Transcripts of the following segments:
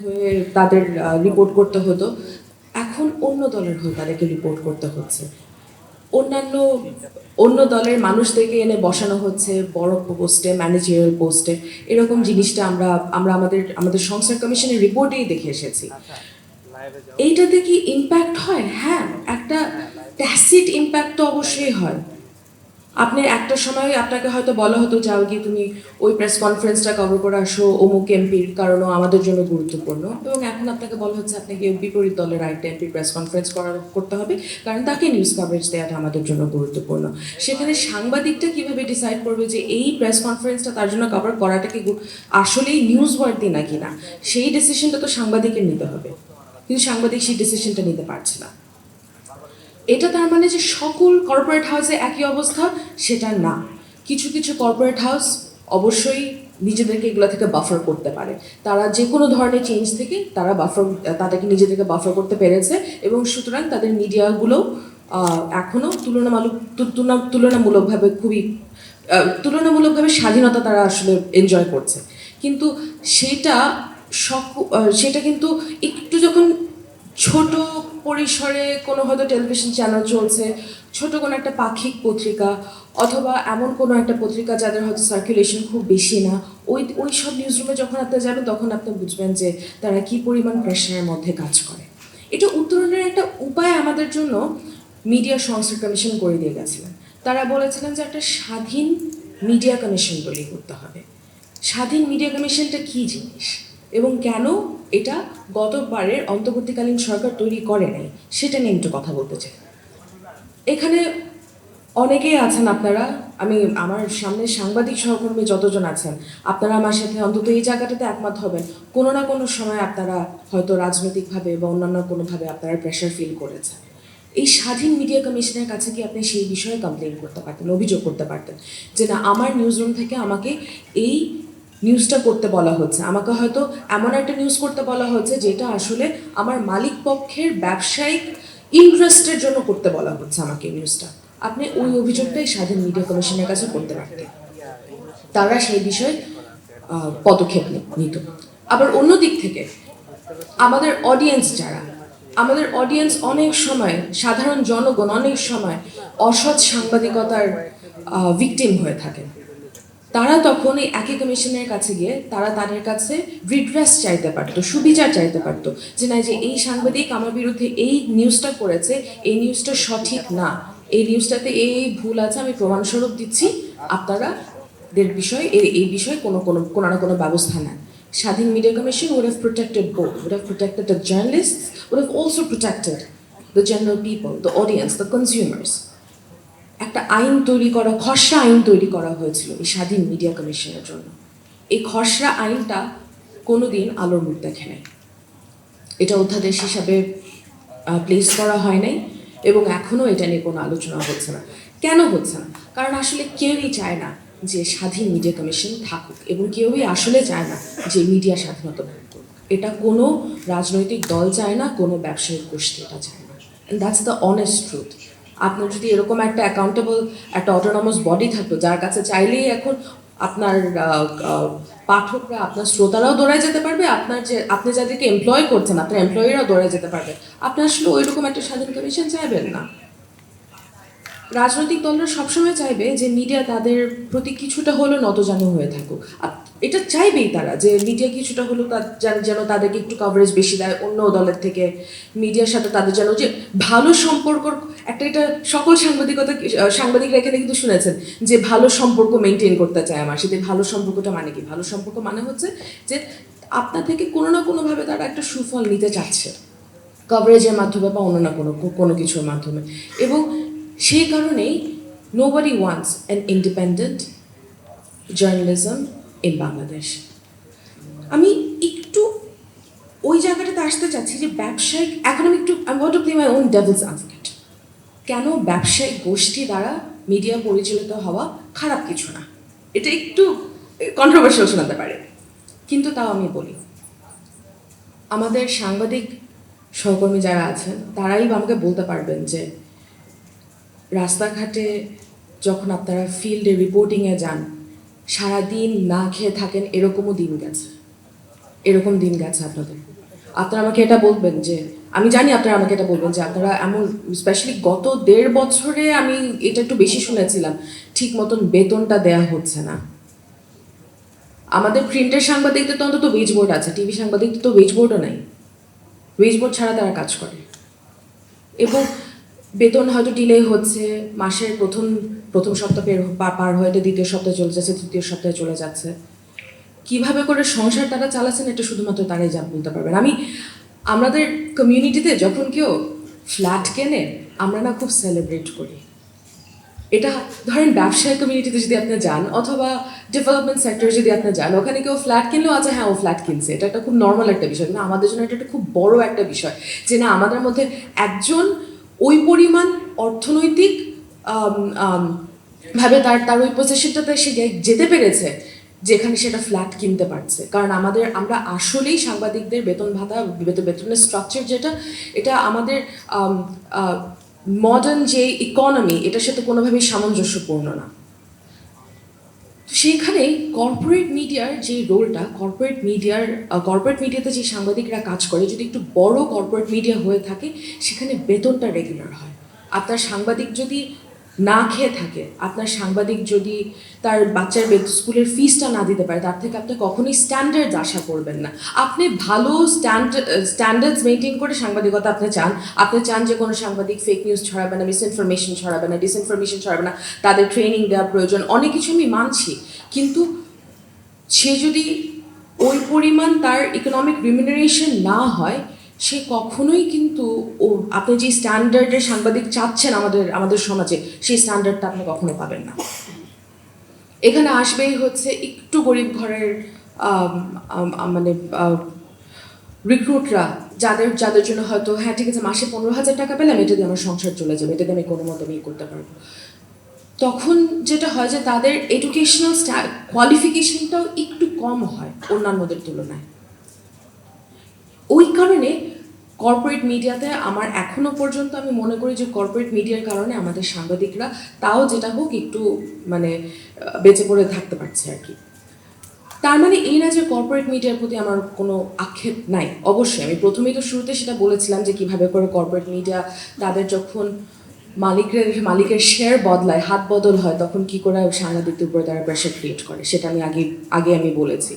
হয়ে তাদের রিপোর্ট করতে হতো, এখন অন্য দলের হয়ে তাদেরকে রিপোর্ট করতে হচ্ছে। অন্যান্য অন্য দলের মানুষদেরকে এনে বসানো হচ্ছে বড় পোস্টে, ম্যানেজারিয়াল পোস্টে। এরকম জিনিসটা আমরা আমরা আমাদের আমাদের সংস্কার কমিশনের রিপোর্টেই দেখে এসেছি। এইটাতে কি ইম্প্যাক্ট হয়? হ্যাঁ, একটা ট্যাসিট ইম্প্যাক্ট তো অবশ্যই হয়। আপনি একটা সময় আপনাকে হয়তো বলা হতো যাও গিয়ে তুমি ওই প্রেস কনফারেন্সটা কভার করে আসো অমুক এমপির, কারণও আমাদের জন্য গুরুত্বপূর্ণ। এবং এখন আপনাকে বলা হচ্ছে আপনাকে বিপরীত দলের আরেকটা এমপির প্রেস কনফারেন্স করতে হবে, কারণ তাকে নিউজ কভারেজ দেওয়াটা আমাদের জন্য গুরুত্বপূর্ণ। সেখানে সাংবাদিকটা কিভাবে ডিসাইড করবে যে এই প্রেস কনফারেন্সটা তার জন্য কভার করাটা কি আসলেই নিউজ ওয়ার্দি নাকি না, সেই ডিসিশনটা তো সাংবাদিকের নিতে হবে, কিন্তু সাংবাদিক সেই ডিসিশনটা নিতে পারছে না। এটা তার মানে যে সকল কর্পোরেট হাউসে একই অবস্থা, সেটা না। কিছু কিছু কর্পোরেট হাউস অবশ্যই নিজেদেরকে এগুলো থেকে বাফার করতে পারে। তারা যে কোনো ধরনের চেঞ্জ থেকে তাদেরকে নিজেদেরকে বাফার করতে পেরেছে, এবং সুতরাং তাদের মিডিয়াগুলো এখনও তুলনামূলকভাবে স্বাধীনতা তারা আসলে এনজয় করছে। কিন্তু সেটা সেটা কিন্তু একটু যখন ছোট পরিসরে কোনো হয়তো টেলিভিশন চ্যানেল চলছে, ছোট কোনো একটা পাক্ষিক পত্রিকা, অথবা এমন কোনো একটা পত্রিকা যাদের হয়তো সার্কুলেশন খুব বেশি না, ওই সব নিউজ রুমে যখন আপনি যাবেন তখন আপনি বুঝবেন যে তারা কী পরিমাণ প্রেশারের মধ্যে কাজ করে। এটা উত্তরণের একটা উপায় আমাদের জন্য মিডিয়া সংস্কার কমিশন করে দিয়ে গেছিলেন। তারা বলেছিলেন যে একটা স্বাধীন মিডিয়া কমিশন তৈরি করতে হবে। স্বাধীন মিডিয়া কমিশনটা কী জিনিস এবং কেন এটা গতবারের অন্তর্বর্তীকালীন সরকার তৈরি করে নাই, সেটা নিয়ে একটু কথা বলতে চাই। এখানে অনেকেই আছেন আপনারা, আমার সামনে সাংবাদিক সহকর্মী যতজন আছেন, আপনারা আমার সাথে অন্তত এই জায়গাটাতে একমত হবেন, কোনো না কোনো সময় আপনারা হয়তো রাজনৈতিকভাবে বা অন্যান্য কোনোভাবে আপনারা প্রেশার ফিল করেছেন। এই স্বাধীন মিডিয়া কমিশনের কাছে কি আপনি সেই বিষয়ে কমপ্লেন করতে পারতেন, অভিযোগ করতে পারতেন যে না, আমার নিউজ রুম থেকে আমাকে এই নিউজটা করতে বলা হচ্ছে, আমাকে হয়তো এমন একটা নিউজ করতে বলা হচ্ছে যেটা আসলে আমার মালিক পক্ষের ব্যবসায়িক ইন্টারেস্টের জন্য করতে বলা হচ্ছে আমাকে নিউজটা, আপনি ওই অভিযোগটাই স্বাধীন মিডিয়া কমিশনের কাছে করতে পারতেন। তারা সেই বিষয়ে পদক্ষেপ নিত। আবার অন্য দিক থেকে আমাদের অডিয়েন্স অনেক সময়, সাধারণ জনগণ অনেক সময় অসৎ সাংবাদিকতার ভিকটিম হয়ে থাকে। তারা তখন এই একই কমিশনের কাছে গিয়ে তাদের কাছে রিড্রেস চাইতে পারতো, সুবিচার চাইতে পারতো, যে না, যে এই সাংবাদিক আমার বিরুদ্ধে এই নিউজটা করেছে, এই নিউজটা সঠিক না, এই নিউজটাতে এই ভুল আছে, আমি প্রমাণস্বরূপ দিচ্ছি, আপনারা এই বিষয়ে কোনো না কোনো ব্যবস্থা নেন। স্বাধীন media commission would have protected both, would have protected the journalists, would have also protected the general people, the audience, the consumers. একটা খসড়া আইন তৈরি করা হয়েছিল এই স্বাধীন মিডিয়া কমিশনের জন্য। এই খসড়া আইনটা কোনোদিন আলোর মুখ দেখে নাই, এটা অধ্যাদেশ হিসাবে প্লেস করা হয় নাই, এবং এখনও এটা নিয়ে কোনো আলোচনা হচ্ছে না। কেন হচ্ছে না? কারণ আসলে কেউই চায় না যে স্বাধীন মিডিয়া কমিশন থাকুক, এবং কেউই আসলে চায় না যে মিডিয়া স্বাধীনতা ভোগ করুক। এটা কোনো রাজনৈতিক দল চায় না, কোনো ব্যবসায়িক গোষ্ঠী এটা চায় না। And that's the honest truth. আপনার যদি এরকম একটা অ্যাকাউন্টেবল, একটা অটোনমাস বডি থাকতো যার কাছে চাইলেই এখন আপনার পাঠকরা, আপনার শ্রোতারাও দৌড়ায় যেতে পারবে, আপনি যাদেরকে এমপ্লয় করছেন আপনার এমপ্লয়িরাও দৌড়ায় যেতে পারবে, আপনি আসলে ওইরকম একটা স্বাধীন কমিশন চাইবেন না। রাজনৈতিক দলরা সবসময় চাইবে যে মিডিয়া তাদের প্রতি কিছুটা হলেও নতজানু হয়ে থাকুক। এটা চাইবেই তারা, যে মিডিয়া কিছুটা হলেও যেন তাদেরকে একটু কভারেজ বেশি দেয় অন্য দলের থেকে, মিডিয়ার সাথে তাদের যেন যে ভালো সম্পর্ক, এটা সকল সাংবাদিকরা এখানে কিন্তু শুনেছেন যে ভালো সম্পর্ক মেনটেন করতে চায় আমার সাথে। ভালো সম্পর্কটা মানে কি? ভালো সম্পর্ক মানে হচ্ছে যে আপনার থেকে কোনো না কোনোভাবে তারা একটা সুফল নিতে চাচ্ছে, কভারেজের মাধ্যমে বা অন্য না কোনো কিছুর মাধ্যমে। এবং সেই কারণেই nobody wants an independent journalism in Bangladesh. আমি একটু ওই জায়গাটাতে আসতে চাচ্ছি যে ব্যবসায়িক, এখন আমি want to play my own devil's advocate। কেন ব্যবসায়িক গোষ্ঠী দ্বারা মিডিয়া পরিচালিত হওয়া খারাপ কিছু না, এটা একটু কন্ট্রোভার্সিয়াল শোনাতে পারে, কিন্তু তাও আমি বলি। আমাদের সাংবাদিক সহকর্মী যারা আছেন তারাই আমাকে বলতে পারবেন যে রাস্তাঘাটে যখন আপনারা ফিল্ডে রিপোর্টিংয়ে যান, সারাদিন না খেয়ে থাকেন, এরকমও দিন গেছে। এরকম দিন গেছে আপনাদের। আপনারা আমাকে এটা বলবেন যে, আমি জানি আপনারা আমাকে এটা বলবেন যে আপনারা এমন, স্পেশালি গত 1.5 বছরে আমি এটা একটু বেশি শুনেছিলাম, ঠিক মতন বেতনটা দেয়া হচ্ছে না। আমাদের প্রিন্টের সাংবাদিকদের তো অন্তত ওয়েজ বোর্ড আছে, টিভি সাংবাদিকদের তো ওয়েজ বোর্ডও নাই। ওয়েজ বোর্ড ছাড়া তারা কাজ করে, এবং বেতন হয়তো ডিলে হচ্ছে, মাসের প্রথম সপ্তাহ পার হয়ে দ্বিতীয় সপ্তাহে চলে যাচ্ছে, তৃতীয় সপ্তাহে চলে যাচ্ছে। কিভাবে করে সংসার তারা চালাচ্ছেন এটা শুধুমাত্র তারাই বলতে পারবেন। আমাদের কমিউনিটিতে যখন কেউ ফ্ল্যাট কেনে, আমরা না খুব সেলিব্রেট করি। এটা ধরেন ব্যবসায়ী কমিউনিটিতে যদি আপনি যান, অথবা ডেভেলপমেন্ট সেক্টরে যদি আপনি যান, ওখানে কেউ ফ্ল্যাট কিনলেও আছে, হ্যাঁ ও ফ্ল্যাট কিনছে, এটা একটা খুব নর্মাল একটা বিষয়। কিন্তু আমাদের জন্য এটা একটা খুব বড় একটা বিষয় যে না, আমাদের মধ্যে একজন ওই পরিমাণ অর্থনৈতিক ভাবে তার ওই পজিশনটাতে সে যেতে পেরেছে যেখানে সেটা ফ্ল্যাট কিনতে পারছে। কারণ আমরা আসলেই সাংবাদিকদের বেতন ভাতা, বেতনের স্ট্রাকচার যেটা, এটা আমাদের মডার্ন যে ইকোনমি, এটার সাথে কোনোভাবেই সামঞ্জস্যপূর্ণ না। সেইখানে কর্পোরেট মিডিয়ার যে রোলটা, কর্পোরেট মিডিয়াতে যে সাংবাদিকরা কাজ করে, যদি একটু বড় কর্পোরেট মিডিয়া হয়ে থাকে, সেখানে বেতনটা রেগুলার হয়। আপনার সাংবাদিক যদি না খেয়ে থাকে, আপনার সাংবাদিক যদি তার বাচ্চার স্কুলের ফিসটা না দিতে পারে, তার থেকে আপনি কখনোই স্ট্যান্ডার্ডস আশা করবেন না। আপনি ভালো স্ট্যান্ডার্ডস মেনটেন করে সাংবাদিকতা আপনি চান যে কোনো সাংবাদিক ফেক নিউজ ছড়াবে না, মিসইনফরমেশন ছড়াবে না, ডিসইনফরমেশন ছড়াবে না, তাদের ট্রেনিং দেওয়া প্রয়োজন, অনেক কিছু আমি মানছি। কিন্তু সে যদি ওই পরিমাণ তার ইকোনমিক রিমিনারেশন না হয়, সে কখনোই কিন্তু আপনি যে স্ট্যান্ডার্ডের সাংবাদিক চাচ্ছেন আমাদের সমাজে, সেই স্ট্যান্ডার্ডটা আপনি কখনো পাবেন না। এখানে আসবেই হচ্ছে একটু গরিব ঘরের মানে রিক্রুটরা, যাদের জন্য হয়তো হ্যাঁ ঠিক আছে, মাসে 15,000 টাকা পেলাম, এটা দিয়ে আমার সংসার চলে যাবে, এটা দিয়ে আমি কোনো মতো করতে পারবো। তখন যেটা হয় যে তাদের এডুকেশনাল কোয়ালিফিকেশনটাও একটু কম হয় অন্যান্যদের তুলনায়। ওই কারণে কর্পোরেট মিডিয়াতে আমার এখনো পর্যন্ত আমি মনে করি যে কর্পোরেট মিডিয়ার কারণে আমাদের সাংবাদিকরা তাও যেটা হোক একটু মানে বেঁচে পড়ে থাকতে পারছে আর কি। তার মানে এই না যে কর্পোরেট মিডিয়ার প্রতি আমার কোনো আক্ষেপ নাই। অবশ্যই আমি প্রথমেই তো শুরুতে সেটা বলেছিলাম যে কিভাবে করে কর্পোরেট মিডিয়া তাদের যখন মালিকের শেয়ার বদলায়, হাত বদল হয়, তখন কি করে সাংবাদিকদের উপরে তারা প্রেশার ক্রিয়েট করে, সেটা আমি আগে আমি বলেছি।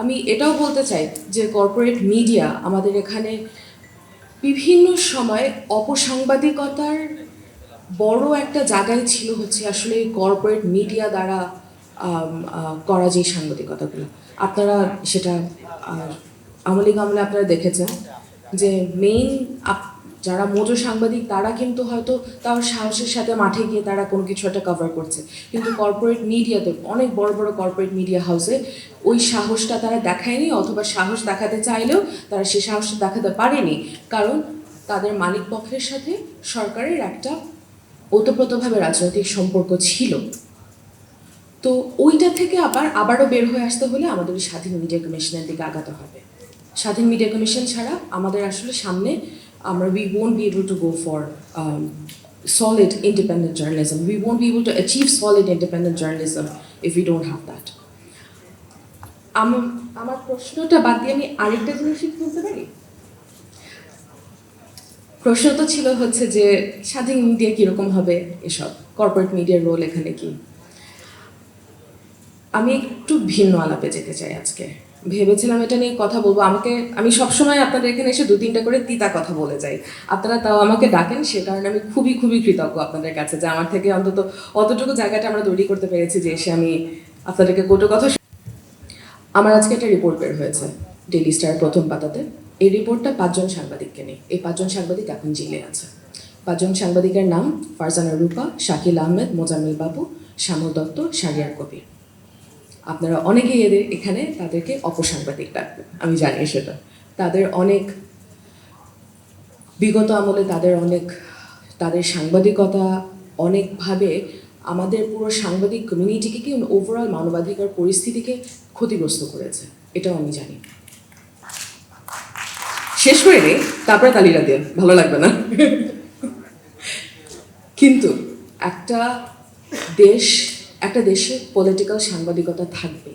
আমি এটাও বলতে চাই যে কর্পোরেট মিডিয়া আমাদের এখানে বিভিন্ন সময় অপসাংবাদিকতার বড় একটা জায়গায় ছিল হচ্ছে আসলে কর্পোরেট মিডিয়া দ্বারা করা যে সাংবাদিকতাগুলো। আপনারা সেটা আমলে আপনারা দেখেছেন যে মেইন যারা মজো সাংবাদিক তারা কিন্তু হয়তো তার সাহসের সাথে মাঠে গিয়ে তারা কোনো কিছু একটা কভার করছে, কিন্তু কর্পোরেট মিডিয়াতে, অনেক বড় বড় কর্পোরেট মিডিয়া হাউসে ওই সাহসটা তারা দেখায়নি, অথবা সাহস দেখাতে চাইলেও তারা সেই সাহসটা দেখাতে পারেনি, কারণ তাদের মালিক পক্ষের সাথে সরকারের একটা ওতপ্রোতভাবে রাজনৈতিক সম্পর্ক ছিল। তো ওইটা থেকে আবারও বের হয়ে আসতে হলে আমাদের ওই স্বাধীন মিডিয়া কমিশনের দিকে আগাতে হবে। স্বাধীন মিডিয়া কমিশন ছাড়া আমাদের আসলে সামনে we won't be able to go for solid independent journalism. We won't be able to achieve solid independent journalism if we don't have that. আমার প্রশ্নটা বাদ দিয়ে আমি আরেকটা জিনিস বলতে পারি। প্রশ্ন তো ছিল হচ্ছে যে স্বাধীন মিডিয়া কীরকম হবে, এসব কর্পোরেট মিডিয়ার রোল এখানে কি। আমি একটু ভিন্ন আলাপে যেতে চাই আজকে। ভেবেছিলাম এটা নিয়ে কথা বলবো, আমি সবসময় আপনাদের এখানে এসে 2-3টা করে তিতা কথা বলে যাই, আপনারা তাও আমাকে ডাকেন, সে কারণে আমি খুবই খুবই কৃতজ্ঞ আপনাদের কাছে যে আমার থেকে অন্তত অতটুকু জায়গাটা আমরা তৈরি করতে পেরেছি যে এসে আমি আপনাদেরকে কটু কথা। আমার আজকে একটা রিপোর্ট বের হয়েছে ডেইলি স্টার প্রথম পাতাতে। এই রিপোর্টটা 5 জন সাংবাদিককে নিয়ে। এই 5 জন সাংবাদিক এখন জেলে আছে। 5 জন সাংবাদিকের নাম: ফারজানা রূপা, শাকিল আহমেদ, মোজাম্মেল বাবু, শ্যামল দত্ত, শারিয়ার কবির। আপনারা অনেকেই এখানে তাদেরকে অপসাংবাদিক ডাকবেন, আমি জানি সেটা। তাদের অনেক বিগত আমলে তাদের সাংবাদিকতা অনেকভাবে আমাদের পুরো সাংবাদিক কমিউনিটিকে কি ওভারঅল মানবাধিকার পরিস্থিতিকে ক্ষতিগ্রস্ত করেছে, এটাও আমি জানি। শেষ করে নেই, তারপরে তালিকা দিয়ে ভালো লাগবে না। কিন্তু একটা দেশে পলিটিক্যাল সাংবাদিকতা থাকবে,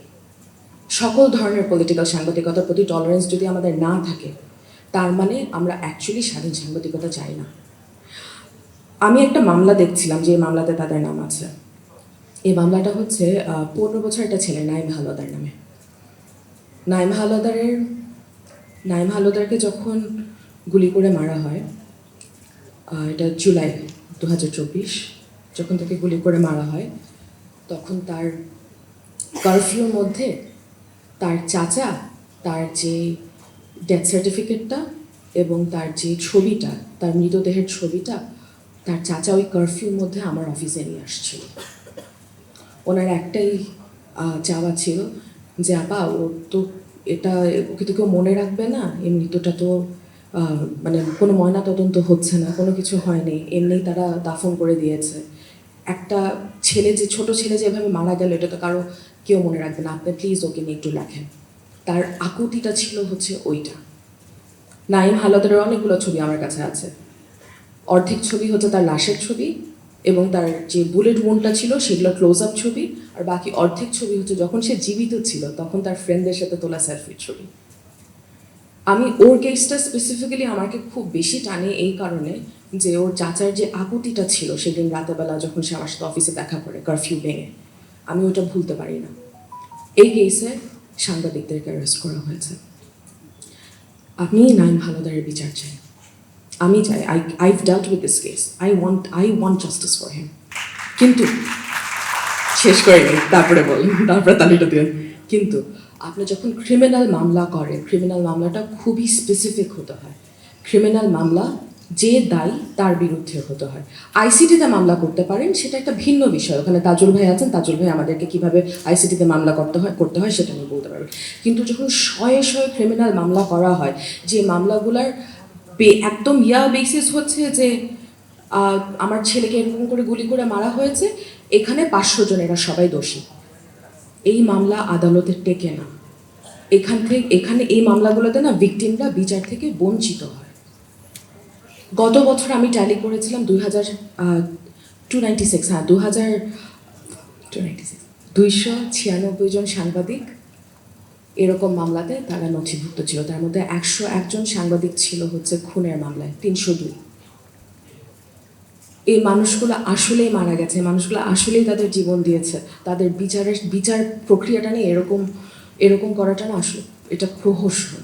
সকল ধরনের পলিটিক্যাল সাংবাদিকতার প্রতি টলারেন্স যদি আমাদের না থাকে, তার মানে আমরা অ্যাকচুয়ালি স্বাধীন সাংবাদিকতা চাই না। আমি একটা মামলা দেখছিলাম, যে মামলাতে তাদের নাম আছে। এই মামলাটা হচ্ছে 15 বছর একটা ছেলে নাইম হাওলাদার নামে। নাইম হাওলাদারকে যখন গুলি করে মারা হয়, এটা জুলাই 2024, যখন তাকে গুলি করে মারা হয়, তখন তার কারফিউর মধ্যে তার চাচা তার যে ডেথ সার্টিফিকেটটা এবং তার যে ছবিটা, তার মৃতদেহের ছবিটা, তার চাচা ওই কারফিউর মধ্যে আমার অফিসে নিয়ে আসছিল। ওনার একটাই চাওয়া ছিল যে আপা, ওর তো এটা, ওকে তো কেউ মনে রাখবে না, এমনিতটা তো মানে কোনো ময়না তদন্ত হচ্ছে না, কোনো কিছু হয়নি, এমনিই তারা দাফন করে দিয়েছে। একটা ছেলে, যে ছোট ছেলে যেভাবে মারা গেল, এটা তো কারো কেউ মনে রাখবে না, আপনি প্লিজ ওকে নিয়ে একটু লেখেন। তার আকুতিটা ছিল হচ্ছে ওইটা। নাইম হাওলাদারের অনেকগুলো ছবি আমার কাছে আছে। অর্ধেক ছবি হচ্ছে তার লাশের ছবি এবং তার যে বুলেট উন্ডটা ছিল সেগুলো ক্লোজ আপ ছবি, আর বাকি অর্ধেক ছবি হচ্ছে যখন সে জীবিত ছিল তখন তার ফ্রেন্ডদের সাথে তোলা সেলফির ছবি। আমি ওর কেসটা স্পেসিফিক্যালি আমাকে খুব বেশি টানে এই কারণে যে ওর চাচার যে আকুতিটা ছিল সেদিন রাতেবেলা যখন সে আমার সাথে অফিসে দেখা করে কারফিউ ভেঙে, আমি ওটা ভুলতে পারি না। এই কেসে সাংবাদিকদেরকে অ্যারেস্ট করা হয়েছে। আমি নাইম হাওলাদারের বিচার চাই, আমি চাই। I've dealt with this case. I want justice for him. কিন্তু শেষ করেনি, তারপরে বলেন, তারপরে তালিটা দিন। কিন্তু আপনি যখন ক্রিমিনাল মামলা করেন, ক্রিমিনাল মামলাটা খুবই স্পেসিফিক হতে হয়। ক্রিমিনাল মামলা যে দায়ী তার বিরুদ্ধে হতে হয়। আইসিটিতে মামলা করতে পারেন, সেটা একটা ভিন্ন বিষয়। ওখানে তাজুল ভাই আছেন, তাজুল ভাই আমাদেরকে কীভাবে আইসিটিতে মামলা করতে হয় সেটা আমি বলতে পারবেন। কিন্তু যখন শয়ে শয়ে ক্রিমিনাল মামলা করা হয়, যে মামলাগুলার একদম বেসিস হচ্ছে যে আমার ছেলেকে এরকম করে গুলি করে মারা হয়েছে, এখানে 500 জন, এরা সবাই দোষী, এই মামলা আদালতে টেকে না। এখানে এই মামলাগুলোতে না ভিকটিমরা বিচার থেকে বঞ্চিত হয়। গত বছর আমি ট্যালি করেছিলাম 296 জন সাংবাদিক এরকম মামলাতে তারা নথিভুক্ত ছিল। তার মধ্যে 101 জন সাংবাদিক ছিল হচ্ছে খুনের মামলায়, 302। এই মানুষগুলো আসলেই মারা গেছে, মানুষগুলো আসলেই তাদের জীবন দিয়েছে। তাদের বিচার প্রক্রিয়াটা নিয়ে এরকম করাটা না, আসলে এটা প্রহসন,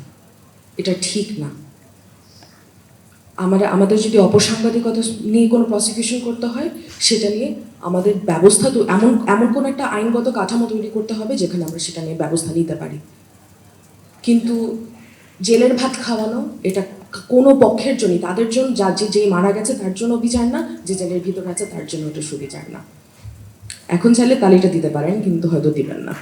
এটা ঠিক না। আমাদের যদি অপসাংবাদিকতা নিয়ে কোনো প্রসিকিউশন করতে হয়, সেটা নিয়ে আমাদের ব্যবস্থা তো এমন কোনো একটা আইনগত কাঠামো তৈরি করতে হবে যেখানে আমরা সেটা নিয়ে ব্যবস্থা নিতে পারি। কিন্তু জেলের ভাত খাওয়ানো, এটা কোনো পক্ষের জন্যই, তাদের জন্য যে মারা গেছে তার জন্য বিচার না, যে জেলের ভিতর আছে তার জন্য ওটা সুবিচার না। এখন চাইলে তালিটা দিতে পারেন, কিন্তু হয়তো দিবেন না।